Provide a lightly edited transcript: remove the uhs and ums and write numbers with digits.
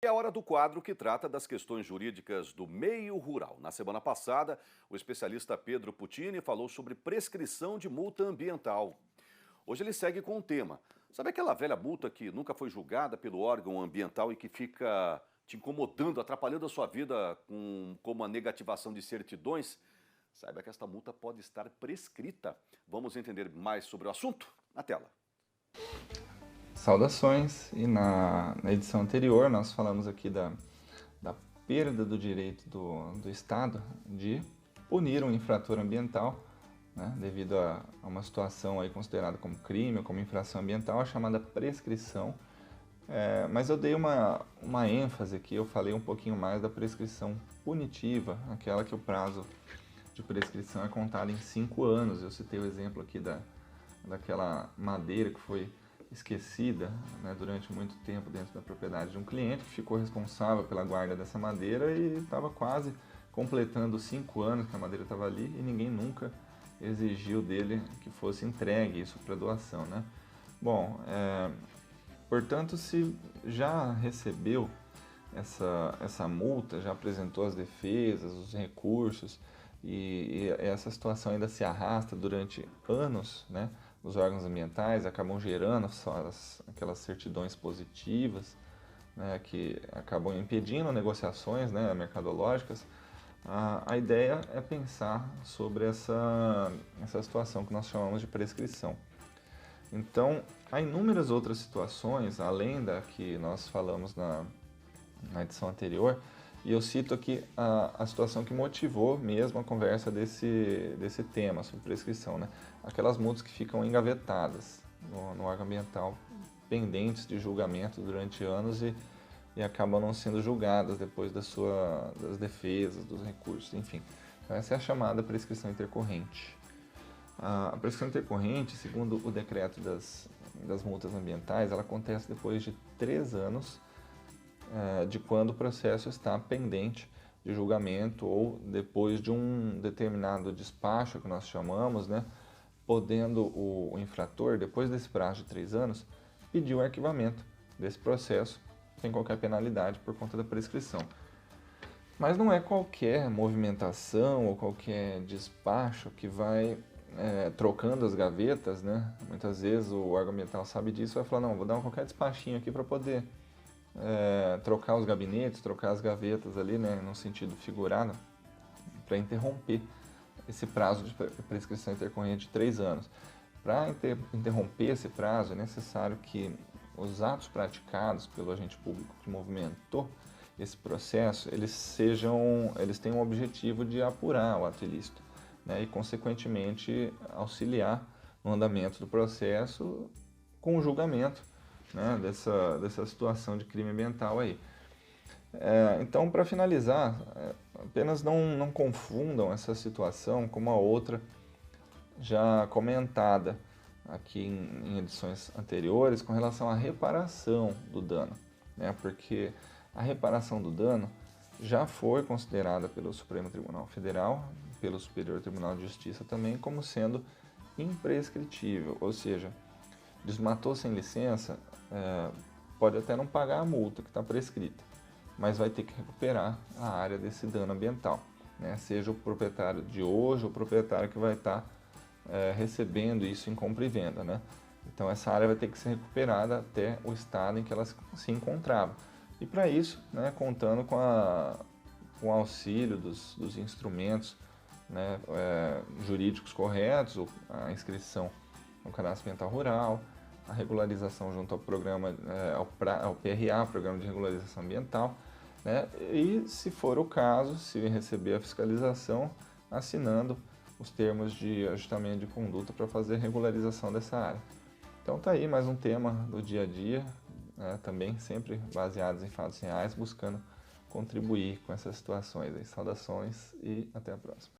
É a hora do quadro que trata das questões jurídicas do meio rural. Na semana passada, o especialista Pedro Puccini falou sobre prescrição de multa ambiental. Hoje ele segue com o tema. Sabe aquela velha multa que nunca foi julgada pelo órgão ambiental e que fica te incomodando, atrapalhando a sua vida como a negativação de certidões? Saiba que esta multa pode estar prescrita. Vamos entender mais sobre o assunto? Na tela. Saudações, e na edição anterior nós falamos aqui da perda do direito do Estado de punir um infrator ambiental, né, devido a uma situação aí considerada como crime ou como infração ambiental, a chamada prescrição. Mas eu dei uma ênfase aqui, eu falei um pouquinho mais da prescrição punitiva, aquela que o prazo de prescrição é contado em 5 anos. Eu citei o exemplo aqui daquela madeira que foi esquecida, né, durante muito tempo dentro da propriedade de um cliente, que ficou responsável pela guarda dessa madeira e estava quase completando 5 anos que a madeira estava ali e ninguém nunca exigiu dele que fosse entregue isso para doação, né? Bom, portanto, se já recebeu essa multa, já apresentou as defesas, os recursos, e essa situação ainda se arrasta durante anos, né? Os órgãos ambientais acabam gerando só aquelas certidões positivas, né, que acabam impedindo negociações, né, mercadológicas. A ideia é pensar sobre essa situação que nós chamamos de prescrição. Então, há inúmeras outras situações, além da que nós falamos na edição anterior, e eu cito aqui a situação que motivou mesmo a conversa desse tema sobre prescrição, né? Aquelas multas que ficam engavetadas no órgão ambiental, pendentes de julgamento durante anos e acabam não sendo julgadas depois das defesas, dos recursos, enfim. Então, essa é a chamada prescrição intercorrente. A prescrição intercorrente, segundo o decreto das multas ambientais, ela acontece depois de 3 anos de quando o processo está pendente de julgamento ou depois de um determinado despacho, que nós chamamos, né, podendo o infrator, depois desse prazo de 3 anos, pedir o arquivamento desse processo sem qualquer penalidade por conta da prescrição. Mas não é qualquer movimentação ou qualquer despacho que vai trocando as gavetas, né? Muitas vezes o órgão ambiental sabe disso e vai falar, não, vou dar qualquer despachinho aqui para poder trocar os gabinetes, trocar as gavetas ali, né, no sentido figurado, para interromper esse prazo de prescrição intercorrente de 3 anos. Para interromper esse prazo, é necessário que os atos praticados pelo agente público que movimentou esse processo, eles tenham o objetivo de apurar o ato ilícito, né, e, consequentemente, auxiliar no andamento do processo com o julgamento, né, dessa situação de crime ambiental aí. Então, para finalizar, apenas não confundam essa situação com uma outra já comentada aqui em edições anteriores com relação à reparação do dano, né, porque a reparação do dano já foi considerada pelo Supremo Tribunal Federal, pelo Superior Tribunal de Justiça também, como sendo imprescritível, ou seja, desmatou sem licença, pode até não pagar a multa que está prescrita, mas vai ter que recuperar a área desse dano ambiental, né? Seja o proprietário de hoje ou o proprietário que vai estar recebendo isso em compra e venda, né? Então essa área vai ter que ser recuperada até o estado em que ela se encontrava. E para isso, né, contando com o auxílio dos instrumentos, né, jurídicos corretos, a inscrição no Cadastro Ambiental Rural, a regularização junto ao programa, ao PRA, Programa de Regularização Ambiental, né? E, se for o caso, se receber a fiscalização, assinando os termos de ajustamento de conduta para fazer a regularização dessa área. Então tá aí mais um tema do dia a dia, né? Também sempre baseados em fatos reais, buscando contribuir com essas situações aí. Saudações e até a próxima.